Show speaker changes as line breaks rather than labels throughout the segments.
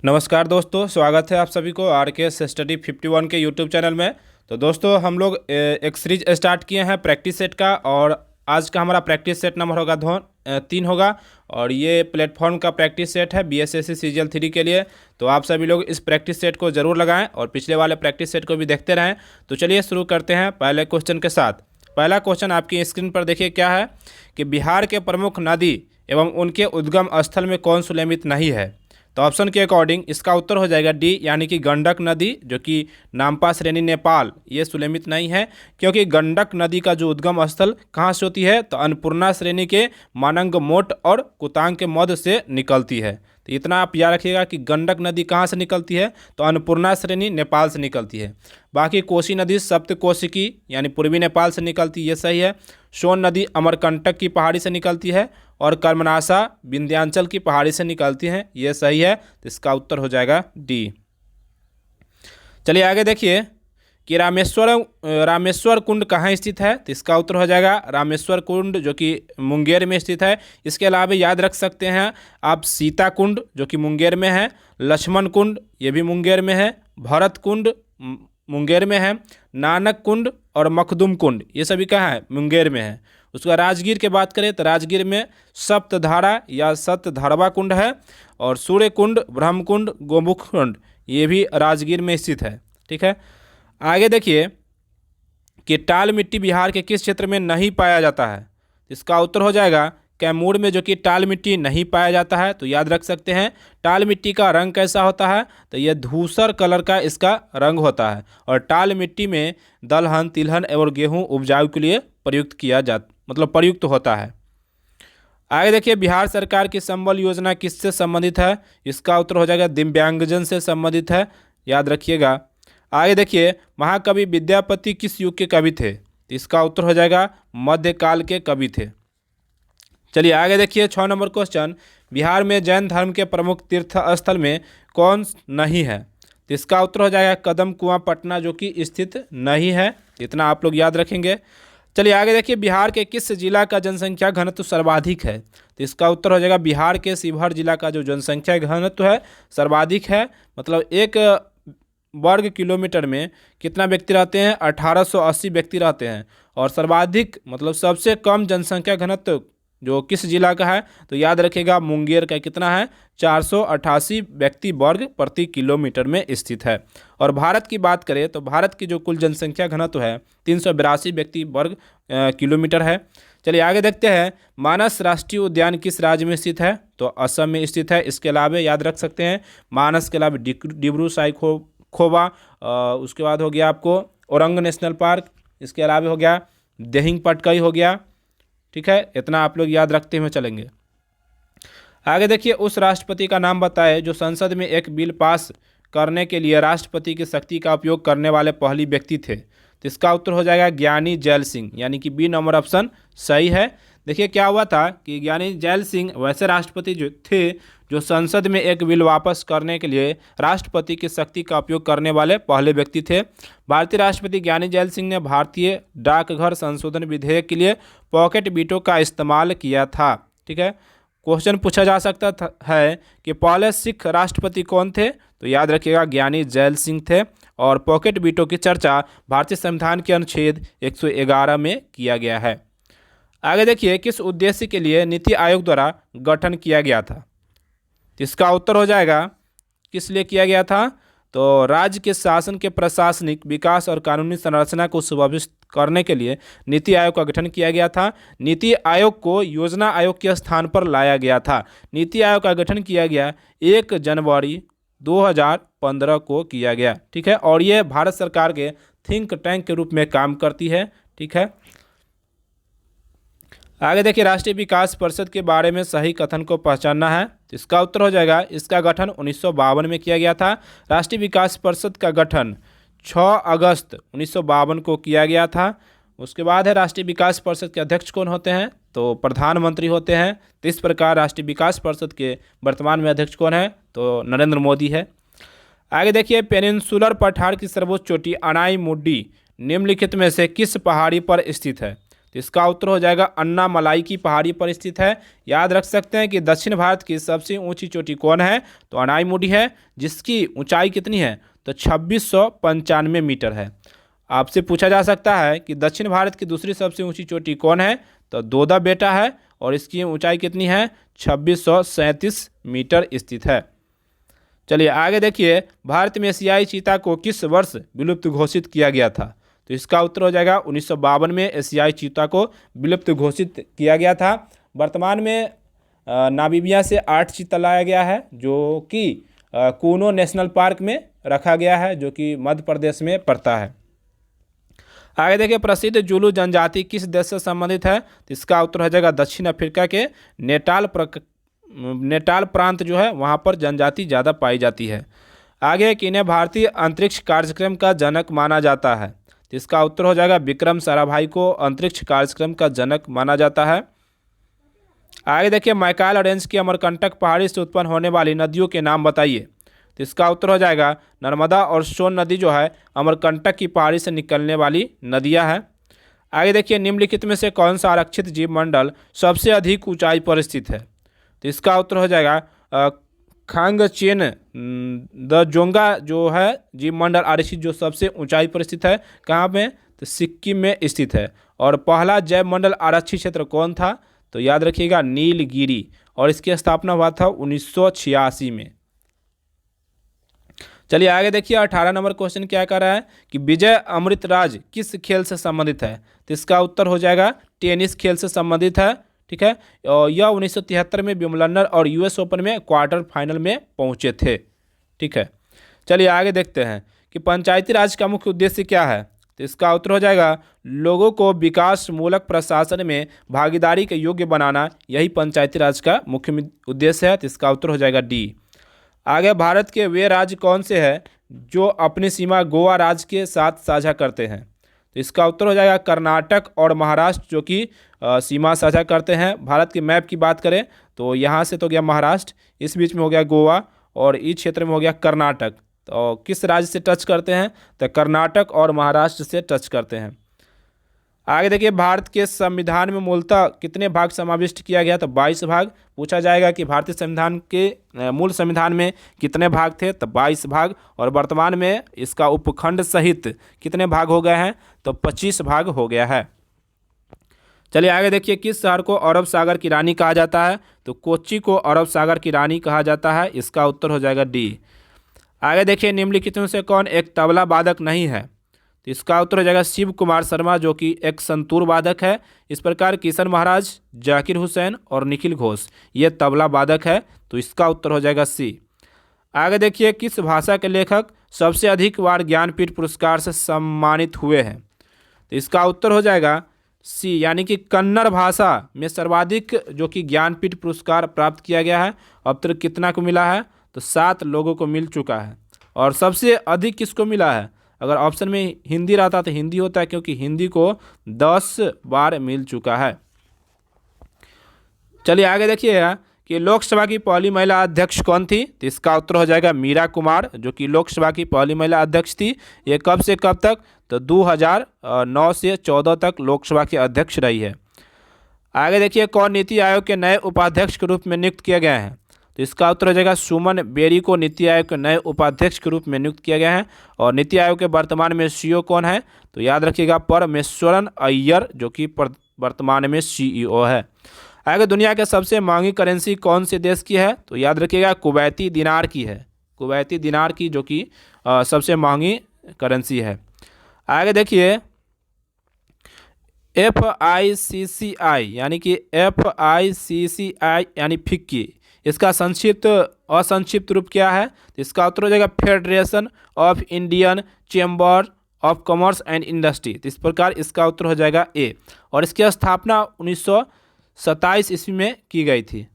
नमस्कार दोस्तों, स्वागत है आप सभी को आर के स्टडी 51 के यूट्यूब चैनल में। तो दोस्तों हम लोग एक सीरीज स्टार्ट किए हैं प्रैक्टिस सेट का, और आज का हमारा प्रैक्टिस सेट नंबर होगा 3 होगा। और ये प्लेटफॉर्म का प्रैक्टिस सेट है बीएसएससी सीजीएल 3 के लिए। तो आप सभी लोग इस प्रैक्टिस सेट को ज़रूर लगाएं और पिछले वाले प्रैक्टिस सेट को भी देखते रहें। तो चलिए शुरू करते हैं पहले क्वेश्चन के साथ। पहला क्वेश्चन आपकी स्क्रीन पर देखिए क्या है कि बिहार के प्रमुख नदी एवं उनके उद्गम स्थल में कौन सुलेमित नहीं है। तो ऑप्शन के अकॉर्डिंग इसका उत्तर हो जाएगा डी, यानी कि गंडक नदी, जो कि नामपा श्रेणी नेपाल, ये सुलेमित नहीं है। क्योंकि गंडक नदी का जो उद्गम स्थल कहाँ से होती है, तो अन्नपूर्णा श्रेणी के मानंग मोट और कुतांग के मध्य से निकलती है। तो इतना आप याद रखिएगा कि गंडक नदी कहाँ से निकलती है, तो अन्नपूर्णा श्रेणी नेपाल से निकलती है। बाकी कोसी नदी सप्तकोशिकी यानी पूर्वी नेपाल से निकलती है, ये सही है। सोन नदी अमरकंटक की पहाड़ी से निकलती है, और कर्मनाशा विंध्याचल की पहाड़ी से निकलती हैं, ये सही है। तो इसका उत्तर हो जाएगा डी। चलिए आगे देखिए कि रामेश्वर कुंड कहाँ स्थित है। तो इसका उत्तर हो जाएगा रामेश्वर कुंड, जो कि मुंगेर में स्थित है। इसके अलावा याद रख सकते हैं आप सीता कुंड, जो कि मुंगेर में है, लक्ष्मण कुंड, ये भी मुंगेर में है, भरत कुंड मुंगेर में है, नानक कुंड और मखदुम कुंड, ये सभी कहाँ है, मुंगेर में है। उसका राजगीर के बात करें तो राजगीर में सप्तधारा या सप्तधारवा कुंड है, और सूर्य कुंड, ब्रह्म कुंड, गोमुख कुंड, ये भी राजगीर में स्थित है। ठीक है, आगे देखिए कि टाल मिट्टी बिहार के किस क्षेत्र में नहीं पाया जाता है। इसका उत्तर हो जाएगा कैमूर में, जो कि टाल मिट्टी नहीं पाया जाता है। तो याद रख सकते हैं टाल मिट्टी का रंग कैसा होता है, तो यह धूसर कलर का इसका रंग होता है। और टाल मिट्टी में दलहन, तिलहन और गेहूं उपजाऊ के लिए प्रयुक्त होता है। आगे देखिए बिहार सरकार की संबल योजना किससे संबंधित है। इसका उत्तर हो जाएगा दिव्यांगजन से संबंधित है, याद रखिएगा। आगे देखिए महाकवि विद्यापति किस युग के कवि थे। इसका उत्तर हो जाएगा मध्यकाल के कवि थे। चलिए आगे देखिए 6 नंबर क्वेश्चन, बिहार में जैन धर्म के प्रमुख तीर्थ स्थल में कौन नहीं है। तो इसका उत्तर हो जाएगा कदम कुआं पटना, जो कि स्थित नहीं है। इतना आप लोग याद रखेंगे। चलिए आगे देखिए बिहार के किस जिला का जनसंख्या घनत्व सर्वाधिक है। तो इसका उत्तर हो जाएगा बिहार के शिवहर जिला का जो जनसंख्या घनत्व है सर्वाधिक है। मतलब एक वर्ग किलोमीटर में कितना व्यक्ति रहते हैं, 1880 व्यक्ति रहते हैं। और सर्वाधिक मतलब सबसे कम जनसंख्या घनत्व जो किस जिला का है, तो याद रखिएगा मुंगेर का कितना है, 488 व्यक्ति वर्ग प्रति किलोमीटर में स्थित है। और भारत की बात करें तो भारत की जो कुल जनसंख्या घनत्व है 382 व्यक्ति वर्ग किलोमीटर है। चलिए आगे देखते हैं मानस राष्ट्रीय उद्यान किस राज्य में स्थित है। तो असम में स्थित है। इसके अलावा याद रख सकते हैं मानस के अलावा डिब्रू साइखोवा, उसके बाद हो गया आपको औरंग नेशनल पार्क, इसके अलावा हो गया दिहिंग पटकाई हो गया। ठीक है, इतना आप लोग याद रखते हुए चलेंगे। आगे देखिए उस राष्ट्रपति का नाम बताएं जो संसद में एक बिल पास करने के लिए राष्ट्रपति की शक्ति का उपयोग करने वाले पहली व्यक्ति थे। तो इसका उत्तर हो जाएगा ज्ञानी जैल सिंह, यानी कि बी नंबर ऑप्शन सही है। देखिए क्या हुआ था कि ज्ञानी जैल सिंह वैसे राष्ट्रपति जो थे जो संसद में एक बिल वापस करने के लिए राष्ट्रपति की शक्ति का उपयोग करने वाले पहले व्यक्ति थे। भारतीय राष्ट्रपति ज्ञानी जैल सिंह ने भारतीय डाकघर संशोधन विधेयक के लिए पॉकेट वीटो का इस्तेमाल किया था। ठीक है, क्वेश्चन पूछा जा सकता है कि पहले सिख राष्ट्रपति कौन थे। तो याद रखिएगा ज्ञानी जैल सिंह थे। और पॉकेट वीटो की चर्चा भारतीय संविधान के अनुच्छेद 111 में किया गया है। आगे देखिए किस उद्देश्य के लिए नीति आयोग द्वारा गठन किया गया था। तो इसका उत्तर हो जाएगा किस लिए किया गया था, तो राज्य के शासन के प्रशासनिक विकास और कानूनी संरचना को सुव्यवस्थित करने के लिए नीति आयोग का गठन किया गया था। नीति आयोग को योजना आयोग के स्थान पर लाया गया था। नीति आयोग का गठन किया गया 1 जनवरी 2015 को किया गया। ठीक है, और ये भारत सरकार के थिंक टैंक के रूप में काम करती है। ठीक है, आगे देखिए राष्ट्रीय विकास परिषद के बारे में सही कथन को पहचानना है। इसका उत्तर हो जाएगा इसका गठन 1952 में किया गया था। राष्ट्रीय विकास परिषद का गठन 6 अगस्त 1952 को किया गया था। उसके बाद है राष्ट्रीय विकास परिषद के अध्यक्ष कौन होते हैं, तो प्रधानमंत्री होते हैं। तो इस प्रकार राष्ट्रीय विकास परिषद के वर्तमान में अध्यक्ष कौन है, तो नरेंद्र मोदी है। आगे देखिए पेनिनसुलर पठार की सर्वोच्च चोटी अनाई मुड्डी निम्नलिखित में से किस पहाड़ी पर स्थित है। तो इसका उत्तर हो जाएगा अन्नामलाई की पहाड़ी पर स्थित है। याद रख सकते हैं कि दक्षिण भारत की सबसे ऊंची चोटी कौन है, तो अनाईमुडी है, जिसकी ऊंचाई कितनी है, तो 2695 मीटर है। आपसे पूछा जा सकता है कि दक्षिण भारत की दूसरी सबसे ऊंची चोटी कौन है, तो दोदा बेटा है और इसकी ऊंचाई कितनी है, 2637 मीटर स्थित है। चलिए आगे देखिए, भारत में एशियाई चीता को किस वर्ष विलुप्त घोषित किया गया था, तो इसका उत्तर हो जाएगा 1952 में एशियाई चीता को विलुप्त घोषित किया गया था। वर्तमान में नामीबिया से 8 चीता लाया गया है, जो कि कूनो नेशनल पार्क में रखा गया है, जो कि मध्य प्रदेश में पड़ता है। आगे देखिए, प्रसिद्ध जुलू जनजाति किस देश से संबंधित है, तो इसका उत्तर हो जाएगा दक्षिण अफ्रीका के नेटाल प्रांत जो है वहाँ पर जनजाति ज़्यादा पाई जाती है। आगे कि इन्हें भारतीय अंतरिक्ष कार्यक्रम का जनक माना जाता है, तो इसका उत्तर हो जाएगा विक्रम साराभाई को अंतरिक्ष कार्यक्रम का जनक माना जाता है। आगे देखिए, मैकाल रेंज की अमरकंटक पहाड़ी से उत्पन्न होने वाली नदियों के नाम बताइए, तो इसका उत्तर हो जाएगा नर्मदा और सोन नदी जो है अमरकंटक की पहाड़ी से निकलने वाली नदियां हैं। आगे देखिए, निम्नलिखित में से कौन सा आरक्षित जीव मंडल सबसे अधिक ऊंचाई पर स्थित है, तो इसका उत्तर हो जाएगा खांगचेन द जोंगा जो है जीव मंडल आरक्षित जो सबसे ऊंचाई पर स्थित है। कहाँ पे, तो सिक्किम में स्थित है। और पहला जैव मंडल आरक्षित क्षेत्र कौन था, तो याद रखिएगा नीलगिरी, और इसकी स्थापना हुआ था 1986 में। चलिए आगे देखिए, 18 नंबर क्वेश्चन क्या कर रहा है कि विजय अमृतराज किस खेल से संबंधित है, तो इसका उत्तर हो जाएगा टेनिस खेल से संबंधित है। ठीक है, और यह 1973 में विम्बलडन और यूएस ओपन में क्वार्टर फाइनल में पहुंचे थे। ठीक है, चलिए आगे देखते हैं कि पंचायती राज का मुख्य उद्देश्य क्या है, तो इसका उत्तर हो जाएगा लोगों को विकास मूलक प्रशासन में भागीदारी के योग्य बनाना, यही पंचायती राज का मुख्य उद्देश्य है। तो इसका उत्तर हो जाएगा डी। आगे, भारत के वे राज्य कौन से हैं जो अपनी सीमा गोवा राज्य के साथ साझा करते हैं, तो इसका उत्तर हो जाएगा कर्नाटक और महाराष्ट्र, जो कि सीमा साझा करते हैं। भारत के मैप की बात करें तो यहाँ से तो गया महाराष्ट्र, इस बीच में हो गया गोवा और इस क्षेत्र में हो गया कर्नाटक। तो किस राज्य से टच करते हैं, तो कर्नाटक और महाराष्ट्र से टच करते हैं। आगे देखिए, भारत के संविधान में मूलतः कितने भाग समाविष्ट किया गया, तो 22 भाग। पूछा जाएगा कि भारतीय संविधान के मूल संविधान में कितने भाग थे, तो 22 भाग। और वर्तमान में इसका उपखंड सहित कितने भाग हो गए हैं, तो 25 भाग हो गया है। चलिए आगे देखिए, किस शहर को अरब सागर की रानी कहा जाता है, तो कोच्चि को अरब सागर की रानी कहा जाता है। इसका उत्तर हो जाएगा डी। आगे देखिए, निम्नलिखित में से कौन एक तबला वादक नहीं है, तो इसका उत्तर हो जाएगा शिव कुमार शर्मा, जो कि एक संतूर वादक है। इस प्रकार किशन महाराज, जाकिर हुसैन और निखिल घोष ये तबला वादक है, तो इसका उत्तर हो जाएगा सी। आगे देखिए, किस भाषा के लेखक सबसे अधिक बार ज्ञानपीठ पुरस्कार से सम्मानित हुए हैं, तो इसका उत्तर हो जाएगा सी, यानी कि कन्नड़ भाषा में सर्वाधिक जो कि ज्ञानपीठ पुरस्कार प्राप्त किया गया है। अब तक कितना को मिला है, तो 7 लोगों को मिल चुका है। और सबसे अधिक किसको मिला है, अगर ऑप्शन में हिंदी रहता तो हिंदी होता है, क्योंकि हिंदी को 10 बार मिल चुका है। चलिए आगे देखिएगा कि लोकसभा की पहली महिला अध्यक्ष कौन थी, तो इसका उत्तर हो जाएगा मीरा कुमार, जो कि लोकसभा की पहली महिला अध्यक्ष थी। ये कब से कब तक, तो 2009 से 14 तक लोकसभा के अध्यक्ष रही है। आगे देखिए, कौन नीति आयोग के नए उपाध्यक्ष के रूप में नियुक्त किया गया है, तो इसका उत्तर हो जाएगा सुमन बेरी को नीति आयोग के नए उपाध्यक्ष के रूप में नियुक्त किया गया है। और नीति आयोग के वर्तमान में सीईओ कौन है, तो याद रखिएगा परमेश्वरन अय्यर, जो कि वर्तमान में सीईओ है। आगे, दुनिया के सबसे महंगी करेंसी कौन से देश की है, तो याद रखिएगा कुवैती दिनार की है। कुवैती दिनार की जो कि सबसे महंगी करेंसी है। आगे देखिए, FICCI यानी कि FICCI यानी फिक्की, इसका असंक्षिप्त रूप क्या है, तो इसका उत्तर हो जाएगा federation of Indian chamber of commerce and industry. तो इस प्रकार इसका उत्तर हो जाएगा ए। और इसकी स्थापना 1927 ईस्वी में की गई थी।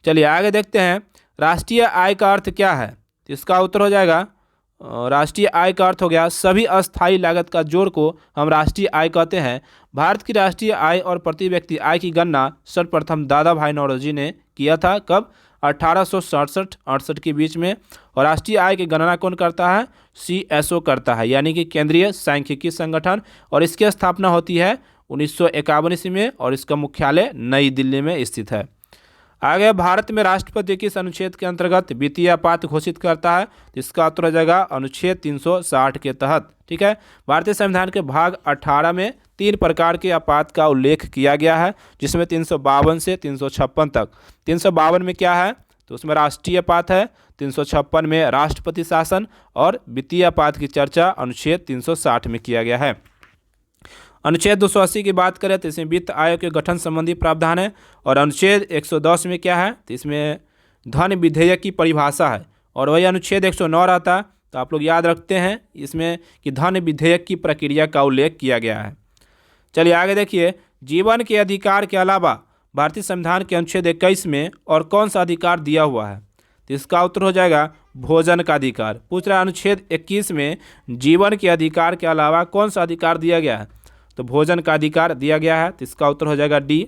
चलिए आगे देखते हैं, राष्ट्रीय आय का अर्थ क्या है, तो इसका उत्तर हो जाएगा राष्ट्रीय आय का अर्थ हो गया सभी अस्थायी लागत का जोड़ को हम राष्ट्रीय आय कहते हैं। भारत की राष्ट्रीय आय और प्रति व्यक्ति आय की गणना सर्वप्रथम दादा भाई नौरोजी ने किया था। कब, 1867-68 के बीच में। और राष्ट्रीय आय की गणना कौन करता है, CSO करता है, यानी कि केंद्रीय सांख्यिकी संगठन। और इसकी स्थापना होती है 1951 ईस्वी में और इसका मुख्यालय नई दिल्ली में स्थित है। आगे, भारत में राष्ट्रपति किस अनुच्छेद के अंतर्गत वित्तीय आपात घोषित करता है? तो इसका उत्तर हो जाएगा अनुच्छेद 360 के तहत। ठीक है, भारतीय संविधान के भाग 18 में 3 प्रकार के आपात का उल्लेख किया गया है, जिसमें 352 से 356 तक। 352 में क्या है? तो उसमें राष्ट्रीय आपात है, 356 में राष्ट्रपति शासन और वित्तीय आपात की चर्चा अनुच्छेद 360 में किया गया है। अनुच्छेद 280 की बात करें तो इसमें वित्त आयोग के गठन संबंधी प्रावधान है, और अनुच्छेद 110 में क्या है? तो इसमें धन विधेयक की परिभाषा है, और वही अनुच्छेद 109 रहता है, तो आप लोग याद रखते हैं इसमें कि धन विधेयक की प्रक्रिया का उल्लेख किया गया है। चलिए आगे देखिए, जीवन के अधिकार के अलावा भारतीय संविधान के अनुच्छेद 21 में और कौन सा अधिकार दिया हुआ है? तो इसका उत्तर हो जाएगा भोजन का अधिकार। पूछ रहा है अनुच्छेद 21 में जीवन के अधिकार के अलावा कौन सा अधिकार दिया गया है? तो भोजन का अधिकार दिया गया है, तो इसका उत्तर हो जाएगा डी।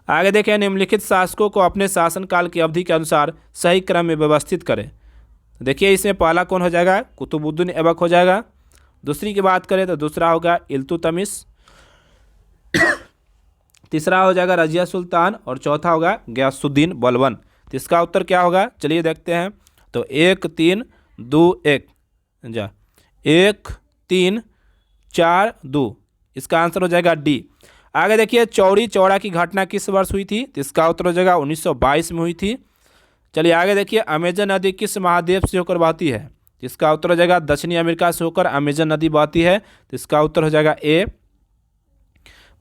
आगे देखें, निम्नलिखित शासकों को अपने शासनकाल की अवधि के अनुसार सही क्रम में व्यवस्थित करें। देखिए इसमें पहला कौन हो जाएगा? कुतुबुद्दीन ऐबक हो जाएगा। दूसरी की बात करें तो दूसरा होगा इल्तुतमिश, तीसरा हो जाएगा रजिया सुल्तान, और चौथा होगा गयासुद्दीन बलबन। तो इसका उत्तर क्या होगा? चलिए देखते हैं। तो 1 3 2 1 जा 1 3 4 2, इसका आंसर हो जाएगा डी। आगे देखिए, चौरी चौरा की घटना किस वर्ष हुई थी? तो इसका उत्तर हो जाएगा 1922 में हुई थी। चलिए आगे देखिए, अमेजन नदी किस महाद्वीप से होकर बहती है? तो इसका उत्तर हो जाएगा दक्षिणी अमेरिका से होकर अमेजन नदी बहती है, तो इसका उत्तर हो जाएगा ए।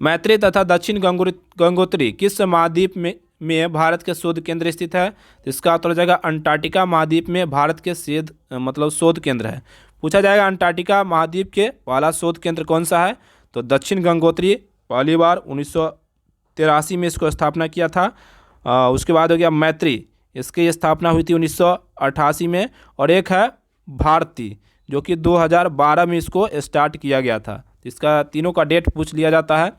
मैत्री तथा दक्षिण गंगोत्री किस महाद्वीप में भारत के शोध केंद्र स्थित है? तो इसका उत्तर हो जाएगा अंटार्कटिका महाद्वीप में भारत के शोध केंद्र है। पूछा जाएगा अंटार्कटिका महाद्वीप के पहला शोध केंद्र कौन सा है? तो दक्षिण गंगोत्री, पहली बार 1983 में इसको स्थापना किया था। उसके बाद हो गया मैत्री, इसकी स्थापना हुई थी 1988 में, और एक है भारती जो कि 2012 में इसको स्टार्ट किया गया था। इसका तीनों का डेट पूछ लिया जाता है।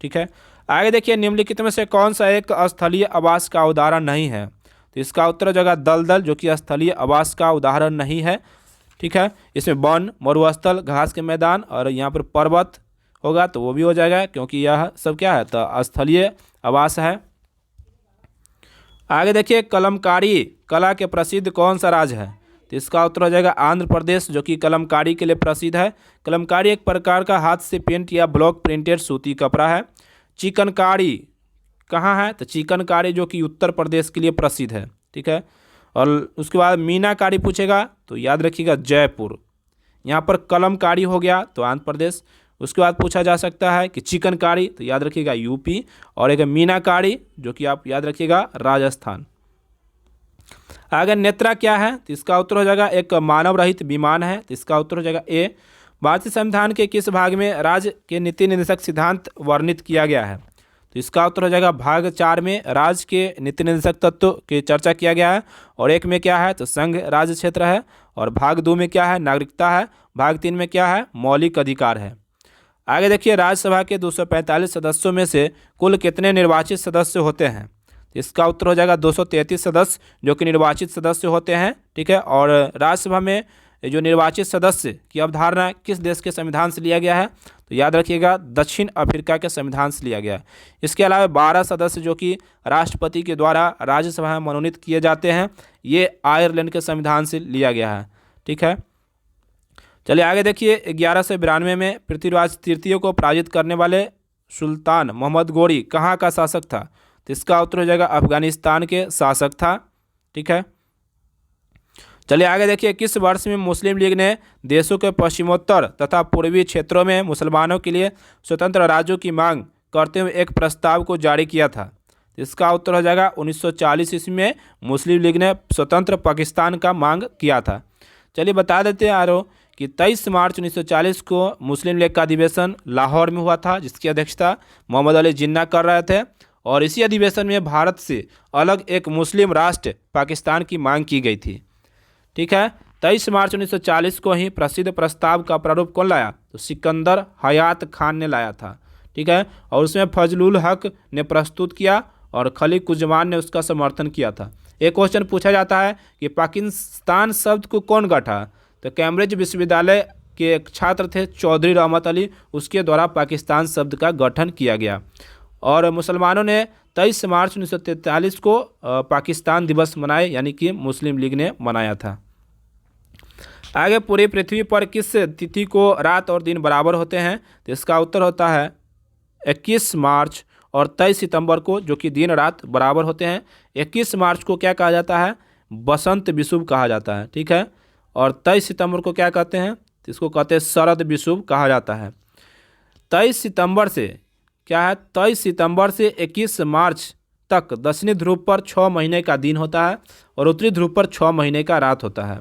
ठीक है, आगे देखिए, निम्नलिखित में से कौन सा एक स्थलीय आवास का उदाहरण नहीं है? तो इसका उत्तर हो जाएगा दलदल, जो कि स्थलीय आवास का उदाहरण नहीं है। ठीक है, इसमें वन, मरुस्थल, घास के मैदान और यहाँ पर पर्वत होगा, तो वो भी हो जाएगा, क्योंकि यह सब क्या है? तो स्थलीय आवास है। आगे देखिए, कलमकारी कला के प्रसिद्ध कौन सा राज्य है? तो इसका उत्तर हो जाएगा आंध्र प्रदेश, जो कि कलमकारी के लिए प्रसिद्ध है। कलमकारी एक प्रकार का हाथ से पेंट या ब्लॉक प्रिंटेड सूती कपड़ा है। चिकनकारी कहाँ है? तो चिकनकारी जो कि उत्तर प्रदेश के लिए प्रसिद्ध है। ठीक है, और उसके बाद मीनाकारी पूछेगा तो याद रखिएगा जयपुर। यहाँ पर कलमकारी हो गया तो आंध्र प्रदेश। उसके बाद पूछा जा सकता है कि चिकनकारी, तो याद रखिएगा यूपी, और एक मीनाकारी जो कि आप याद रखिएगा राजस्थान। आगे नेत्रा क्या है? तो इसका उत्तर हो जाएगा एक मानव रहित विमान है, तो इसका उत्तर हो जाएगा ए। भारतीय संविधान के किस भाग में राज्य के नीति निर्देशक सिद्धांत वर्णित किया गया है? तो इसका उत्तर हो जाएगा भाग 4 में राज्य के नीति निर्देशक तत्व की चर्चा किया गया है, और एक में क्या है? तो संघ राज्य क्षेत्र है, और भाग 2 में क्या है? नागरिकता है, भाग 3 में क्या है? मौलिक अधिकार है। आगे देखिए, राज्यसभा के 245 सदस्यों में से कुल कितने निर्वाचित सदस्य होते हैं? इसका उत्तर हो जाएगा 233 सदस्य जो कि निर्वाचित सदस्य होते हैं। ठीक है, और राज्यसभा में जो निर्वाचित सदस्य की अवधारणा किस देश के संविधान से लिया गया है? तो याद रखिएगा दक्षिण अफ्रीका के संविधान से लिया गया है। इसके अलावा 12 सदस्य जो कि राष्ट्रपति के द्वारा राज्यसभा में मनोनीत किए जाते हैं, ये आयरलैंड के संविधान से लिया गया है। ठीक है, चलिए आगे देखिए, 1192 में पृथ्वीराज तृतीय को पराजित करने वाले सुल्तान मोहम्मद गोरी कहाँ का शासक था? तो इसका उत्तर हो जाएगा अफगानिस्तान के शासक था। ठीक है, चलिए आगे देखिए, किस वर्ष में मुस्लिम लीग ने देशों के पश्चिमोत्तर तथा पूर्वी क्षेत्रों में मुसलमानों के लिए स्वतंत्र राज्यों की मांग करते हुए एक प्रस्ताव को जारी किया था? इसका उत्तर हो जाएगा 1940 ईस्वी में मुस्लिम लीग ने स्वतंत्र पाकिस्तान का मांग किया था। चलिए बता देते हैं आरो कि 23 मार्च 1940 को मुस्लिम लीग का अधिवेशन लाहौर में हुआ था, जिसकी अध्यक्षता मोहम्मद अली जिन्ना कर रहे थे, और इसी अधिवेशन में भारत से अलग एक मुस्लिम राष्ट्र पाकिस्तान की मांग की गई थी। ठीक है, 23 मार्च 1940 को ही प्रसिद्ध प्रस्ताव का प्रारूप कौन लाया? तो सिकंदर हयात खान ने लाया था। ठीक है, और उसमें फजलुल हक ने प्रस्तुत किया और खलीकुज्जमान ने उसका समर्थन किया था। एक क्वेश्चन पूछा जाता है कि पाकिस्तान शब्द को कौन गढ़ा? तो कैम्ब्रिज विश्वविद्यालय के एक छात्र थे चौधरी रहमत अली, उसके द्वारा पाकिस्तान शब्द का गठन किया गया। और मुसलमानों ने 23 मार्च 1943 को पाकिस्तान दिवस मनाए, यानी कि मुस्लिम लीग ने मनाया था। आगे, पूरी पृथ्वी पर किस तिथि को रात और दिन बराबर होते हैं? तो इसका उत्तर होता है 21 मार्च और 23 सितंबर को, जो कि दिन रात बराबर होते हैं। 21 मार्च को क्या कहा जाता है? बसंत विषुव कहा जाता है, ठीक है। और 23 सितंबर को क्या कहते हैं? तो इसको कहते हैं शरद विषुव कहा जाता है। 23 सितंबर से क्या है? 23 सितंबर से 21 मार्च तक दक्षिणी ध्रुव पर 6 महीने का दिन होता है और उत्तरी ध्रुव पर 6 महीने का रात होता है,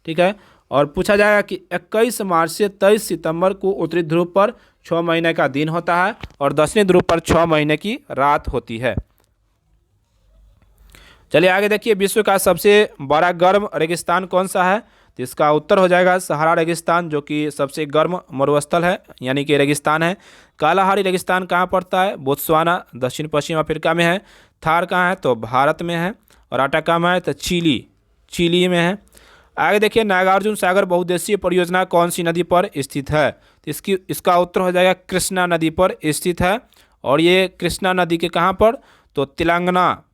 ठीक है। और पूछा जाएगा कि 21 मार्च से 23 सितंबर को उत्तरी ध्रुव पर 6 महीने का दिन होता है और दक्षिणी ध्रुव पर 6 महीने की रात होती है। चलिए आगे देखिए, विश्व का सबसे बड़ा गर्म रेगिस्तान कौन सा है? तो इसका उत्तर हो जाएगा सहारा रेगिस्तान, जो कि सबसे गर्म मरुस्थल है, यानी कि रेगिस्तान है। कालाहारी रेगिस्तान कहाँ पड़ता है? बोत्सवाना, दक्षिण पश्चिम अफ्रीका में है। थार कहाँ है? तो भारत में है। और अटाकामा है तो चिली में है। आगे देखिए, नागार्जुन सागर बहुउद्देशीय परियोजना कौन सी नदी पर स्थित है? तो इसका उत्तर हो जाएगा कृष्णा नदी पर स्थित है। और ये कृष्णा नदी के कहाँ पर? तो तेलंगाना,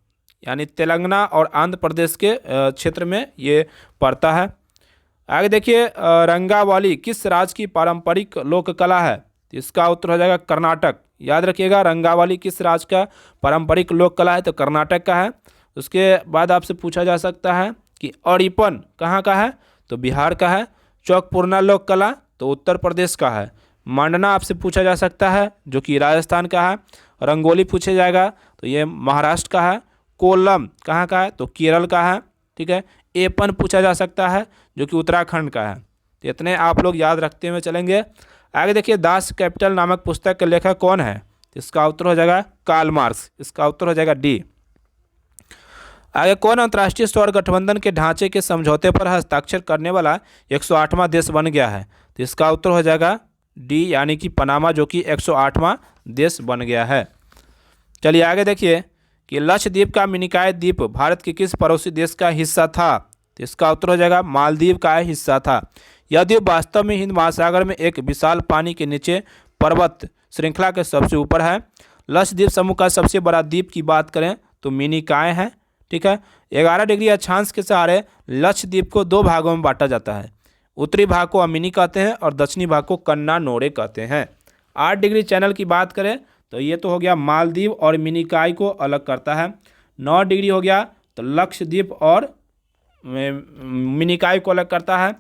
यानी तेलंगाना और आंध्र प्रदेश के क्षेत्र में ये पड़ता है। आगे देखिए, रंगावली किस राज्य की पारंपरिक लोक कला है? तो इसका उत्तर हो जाएगा कर्नाटक। याद रखिएगा, रंगावली किस राज्य का पारंपरिक लोक कला है? तो कर्नाटक का है। उसके बाद आपसे पूछा जा सकता है कि अड़ीपन कहाँ का है? तो बिहार का है। चौकपुरना लोक कला तो उत्तर प्रदेश का है। मांडना आपसे पूछा जा सकता है, जो कि राजस्थान का है। रंगोली पूछा जाएगा तो ये महाराष्ट्र का है। कोल्लम कहाँ का है? तो केरल का है, ठीक है। एपन पूछा जा सकता है, जो कि उत्तराखंड का है। तो इतने आप लोग याद रखते हुए चलेंगे। आगे देखिए, दास कैपिटल नामक पुस्तक के लेखक कौन है? इसका उत्तर हो जाएगा कार्ल मार्क्स। इसका उत्तर हो जाएगा डी। आगे, कौन अंतर्राष्ट्रीय सौर गठबंधन के ढांचे के समझौते पर हस्ताक्षर करने वाला 108वां देश बन गया है? तो इसका उत्तर हो जाएगा डी, यानी कि पनामा, जो कि 108वां देश बन गया है। चलिए आगे देखिए कि लक्षद्वीप का मिनिकॉय द्वीप भारत के किस पड़ोसी देश का हिस्सा था? तो इसका उत्तर हो जाएगा मालदीव का हिस्सा था। यह द्वीप वास्तव में हिंद महासागर में एक विशाल पानी के नीचे पर्वत श्रृंखला के सबसे ऊपर है। लक्षद्वीप समूह का सबसे बड़ा द्वीप की बात करें तो मिनिकॉय है, ठीक है। 11 डिग्री अक्षांश के सहारे लक्षद्वीप को 2 भागों में बांटा जाता है। उत्तरी भाग को अमिनी कहते हैं और दक्षिणी भाग को कन्ना नोरे कहते हैं। 8 डिग्री चैनल की बात करें तो ये तो हो गया मालदीव और मिनिकॉय को अलग करता है। 9 डिग्री हो गया तो लक्षद्वीप और मिनिकॉय को अलग करता है।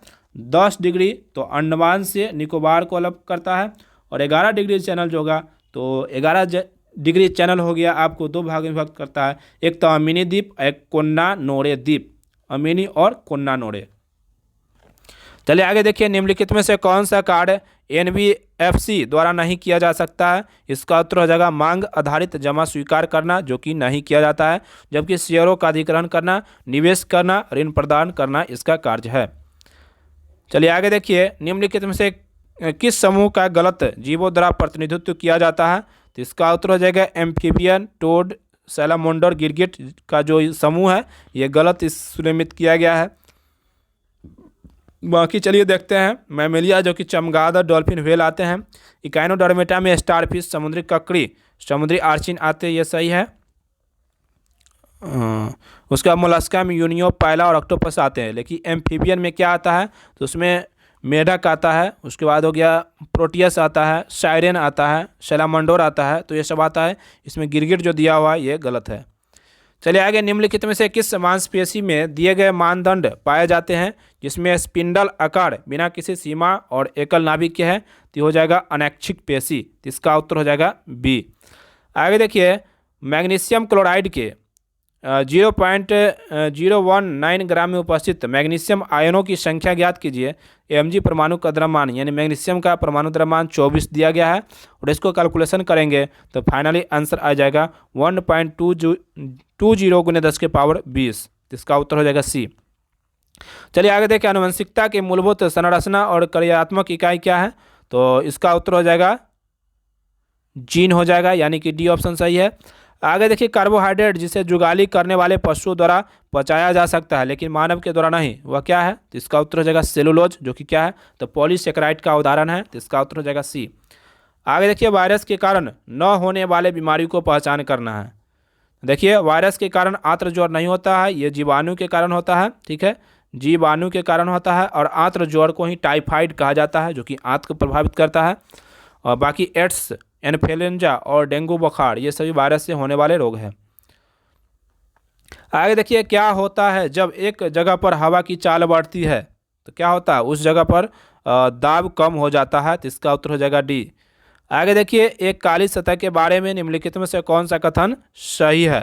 10 डिग्री तो अंडमान से निकोबार को अलग करता है। और 11 डिग्री चैनल जो होगा तो 11 डिग्री चैनल हो गया आपको 2 भागों में विभक्त करता है। एक तो अमिनी द्वीप, एक कोन्ना नोरे द्वीप, अमिनी और कोन्ना नोरे। चलिए आगे देखिए, निम्नलिखित में से कौन सा कार्य NBFC द्वारा नहीं किया जा सकता है? इसका उत्तर हो जाएगा मांग आधारित जमा स्वीकार करना, जो कि नहीं किया जाता है। जबकि शेयरों का अधिग्रहण करना, निवेश करना, ऋण प्रदान करना इसका कार्य है। चलिए आगे देखिए, निम्नलिखित में से किस समूह का गलत जीवों द्वारा प्रतिनिधित्व किया जाता है? तो इसका उत्तर हो जाएगा एम्फीबियन, टोड, सैलामोंडर, गिरगिट का जो समूह है ये गलत श्रेणीमित किया गया है। बाकी चलिए देखते हैं, मैमेलिया जो कि चमगादड़, डॉल्फिन, व्हेल आते हैं। इकाइनोडर्मेटा में स्टारफिश, समुद्री ककड़ी, समुद्री आर्चिन आते हैं, ये सही है। उसका मोलस्का में यूनियो, पायला और ऑक्टोपस आते हैं। लेकिन एम्फीबियन में क्या आता है? तो उसमें मेढक आता है, उसके बाद हो गया प्रोटियस आता है, साइरेन आता है, सैलामंडोर आता है, तो ये सब आता है। इसमें गिरगिट जो दिया हुआ है ये गलत है। चलिए आगे, निम्नलिखित में से किस मांसपेशी में दिए गए मानदंड पाए जाते हैं जिसमें स्पिंडल आकार बिना किसी सीमा और एकल नाभिक के है? तो हो जाएगा अनैच्छिक पेशी। तो इसका उत्तर हो जाएगा बी। आगे देखिए, मैग्नीशियम क्लोराइड के 0.019 ग्राम में उपस्थित मैग्नीशियम आयनों की संख्या ज्ञात कीजिए। Mg परमाणु का द्रव्यमान, यानी मैग्नीशियम का परमाणु द्रव्यमान 24 दिया गया है और इसको कैलकुलेशन करेंगे तो फाइनली आंसर आ जाएगा 1.20 गुने 10 के पावर 20। इसका उत्तर हो जाएगा सी। चलिए आगे देखिए, आनुवंशिकता के मूलभूत संरचना और कार्यात्मक इकाई क्या है? तो इसका उत्तर हो जाएगा जीन हो जाएगा, यानी कि डी ऑप्शन सही है। आगे देखिए कार्बोहाइड्रेट जिसे जुगाली करने वाले पशुओं द्वारा पचाया जा सकता है लेकिन मानव के द्वारा नहीं, वह क्या है? तो इसका उत्तर हो जाएगा सेलुलोज, जो कि क्या है? तो पॉलीसेकेराइड का उदाहरण है। तो इसका उत्तर हो जाएगा सी। आगे देखिए वायरस के कारण न होने वाले बीमारी को पहचान करना है। देखिए वायरस के कारण आंत्र ज्वर नहीं होता है, ये जीवाणु के कारण होता है। ठीक है, जीवाणु के कारण होता है और आंत्र ज्वर को ही टाइफाइड कहा जाता है, जो कि आंत को प्रभावित करता है। और बाकी एड्स, इन्फ्लुएंजा और डेंगू बुखार ये सभी वायरस से होने वाले रोग हैं। आगे देखिए क्या होता है जब एक जगह पर हवा की चाल बढ़ती है? तो क्या होता है? उस जगह पर दाब कम हो जाता है। तो इसका उत्तर हो जाएगा डी। आगे देखिए एक काली सतह के बारे में निम्नलिखित में से कौन सा कथन सही है?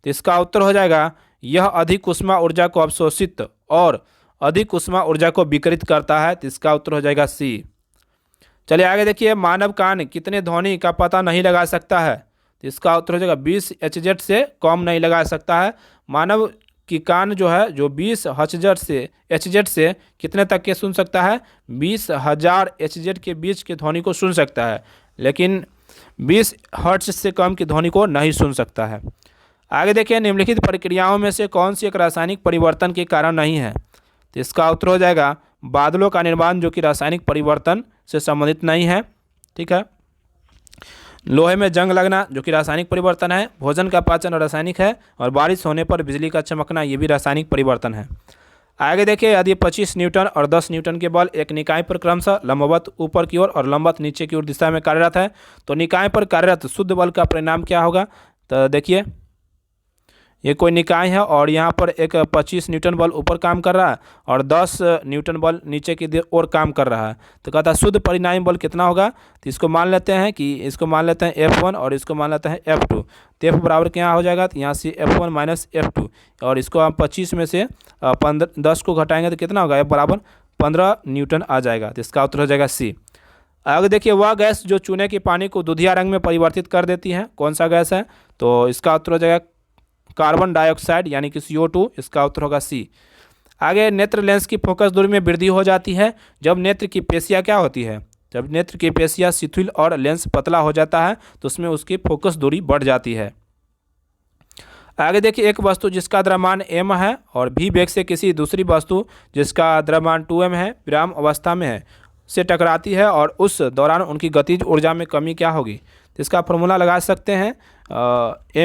तो इसका उत्तर हो जाएगा यह अधिक ऊष्मा ऊर्जा को अवशोषित और अधिक ऊष्मा ऊर्जा को विकिरित करता है। तो इसका उत्तर हो जाएगा सी। चलिए आगे देखिए मानव कान कितने ध्वनि का पता नहीं लगा सकता है? तो इसका उत्तर हो जाएगा 20 HZ से कम नहीं लगा सकता है। मानव की कान जो है जो 20 HZ से कितने तक के सुन सकता है? 20,000 HZ के बीच की ध्वनि को सुन सकता है, लेकिन 20 हर्ट्ज से कम की ध्वनि को नहीं सुन सकता है। आगे देखिए निम्नलिखित प्रक्रियाओं में से कौन सी एक रासायनिक परिवर्तन के कारण नहीं है? तो इसका उत्तर हो जाएगा बादलों का निर्माण, जो कि रासायनिक परिवर्तन से संबंधित नहीं है। ठीक है, लोहे में जंग लगना जो कि रासायनिक परिवर्तन है, भोजन का पाचन रासायनिक है, और बारिश होने पर बिजली का चमकना ये भी रासायनिक परिवर्तन है। आगे देखिए यदि 25 न्यूटन और 10 न्यूटन के बल एक निकाय पर क्रमशः लंबवत ऊपर की ओर और लंबवत नीचे की ओर दिशा में कार्यरत है, तो निकाय पर कार्यरत शुद्ध बल का परिणाम क्या होगा? तो देखिए ये कोई निकाय है और यहाँ पर एक 25 न्यूटन बल ऊपर काम कर रहा है और 10 न्यूटन बल नीचे की ओर काम कर रहा है। तो कहता है शुद्ध परिणामी बल कितना होगा? तो इसको मान लेते हैं कि इसको मान लेते हैं F1 और इसको मान लेते हैं F2। तो F बराबर क्या हो जाएगा? तो यहाँ से F1 माइनस F2, और इसको हम 25 में से 10 को घटाएंगे तो कितना होगा? F बराबर 15 न्यूटन आ जाएगा। तो इसका उत्तर हो जाएगा सी। आगे देखिए वह गैस जो चूने के पानी को दूधिया रंग में परिवर्तित कर देती है, कौन सा गैस है? तो इसका उत्तर हो जाएगा कार्बन डाइऑक्साइड यानी कि CO2। इसका उत्तर होगा सी। आगे नेत्र लेंस की फोकस दूरी में वृद्धि हो जाती है जब नेत्र की पेशियाँ क्या होती है? जब नेत्र की पेशियाँ शिथिल और लेंस पतला हो जाता है तो उसमें उसकी फोकस दूरी बढ़ जाती है। आगे देखिए एक वस्तु जिसका द्रव्यमान m है और v वेग से किसी दूसरी वस्तु जिसका द्रव्यमान 2m है विराम अवस्था में है से टकराती है और उस दौरान उनकी गतिज ऊर्जा में कमी क्या होगी? तो इसका फॉर्मूला लगा सकते हैं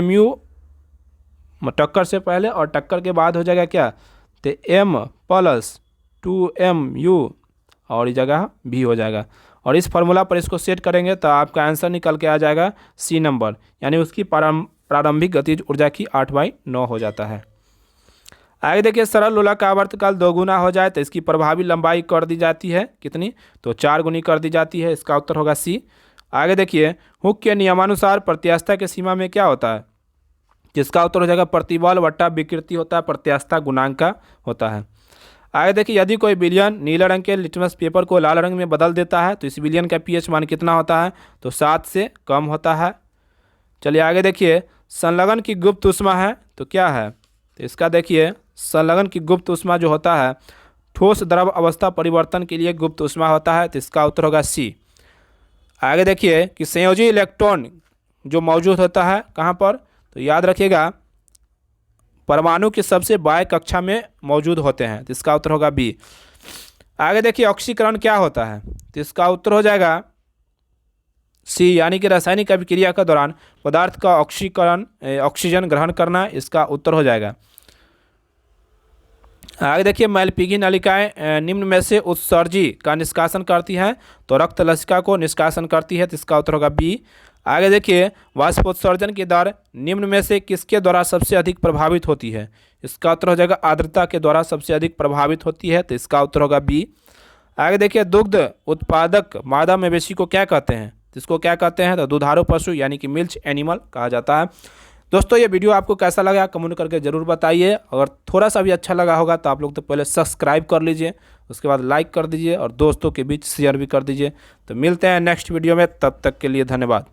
mu टक्कर से पहले और टक्कर के बाद हो जाएगा क्या? तो m प्लस 2mu और इस जगह v हो जाएगा, और इस फार्मूला पर इसको सेट करेंगे तो आपका आंसर निकल के आ जाएगा सी नंबर, यानी उसकी प्रारंभिक गतिज ऊर्जा की 8/9 हो जाता है। आगे देखिए सरल लोला का आवर्तकाल 2 गुना हो जाए तो इसकी प्रभावी लंबाई कर दी जाती है कितनी? तो 4 गुनी कर दी जाती है। इसका उत्तर होगा सी। आगे देखिए हुक के नियमानुसार प्रत्यास्थता के सीमा में क्या होता है? जिसका उत्तर हो जाएगा प्रतिबल वट्टा विकृति होता है, प्रत्यास्थता गुणांक का होता है। आगे देखिए यदि कोई विलयन नीले रंग के लिटमस पेपर को लाल रंग में बदल देता है तो इस विलयन का pH मान कितना होता है? तो 7 से कम होता है। चलिए आगे देखिए संलग्न की गुप्त ऊष्मा है तो क्या है? तो इसका देखिए संलग्न की गुप्त ऊष्मा जो होता है ठोस द्रव अवस्था परिवर्तन के लिए गुप्त ऊष्मा होता है। तो इसका उत्तर होगा सी। आगे देखिए कि संयोजी इलेक्ट्रॉन जो मौजूद होता है कहाँ पर? तो याद रखिएगा परमाणु की सबसे बाएं कक्षा में मौजूद होते हैं। तो इसका उत्तर होगा बी। आगे देखिए ऑक्सीकरण क्या होता है? तो इसका उत्तर हो जाएगा सी, यानी कि रासायनिक अभिक्रिया के दौरान पदार्थ का ऑक्सीजन ग्रहण करना। इसका उत्तर हो जाएगा। आगे देखिए मैलपीघी नलिकाएं निम्न में से उत्सर्जी का निष्कासन करती हैं तो रक्त लसिका को निष्कासन करती है। तो इसका उत्तर होगा बी। आगे देखिए वाष्पोत्सर्जन की दर निम्न में से किसके द्वारा सबसे अधिक प्रभावित होती है? इसका उत्तर हो जाएगा आर्द्रता के द्वारा सबसे अधिक प्रभावित होती है। तो इसका उत्तर होगा बी। आगे देखिए दुग्ध उत्पादक मादा मवेशी को क्या कहते हैं? तो इसको क्या कहते हैं? तो दुधारू पशु यानी कि मिल्क एनिमल कहा जाता है। दोस्तों ये वीडियो आपको कैसा लगा कमेंट करके ज़रूर बताइए। अगर थोड़ा सा भी अच्छा लगा होगा तो आप लोग तो पहले सब्सक्राइब कर लीजिए, उसके बाद लाइक कर दीजिए और दोस्तों के बीच शेयर भी कर दीजिए। तो मिलते हैं नेक्स्ट वीडियो में, तब तक के लिए धन्यवाद।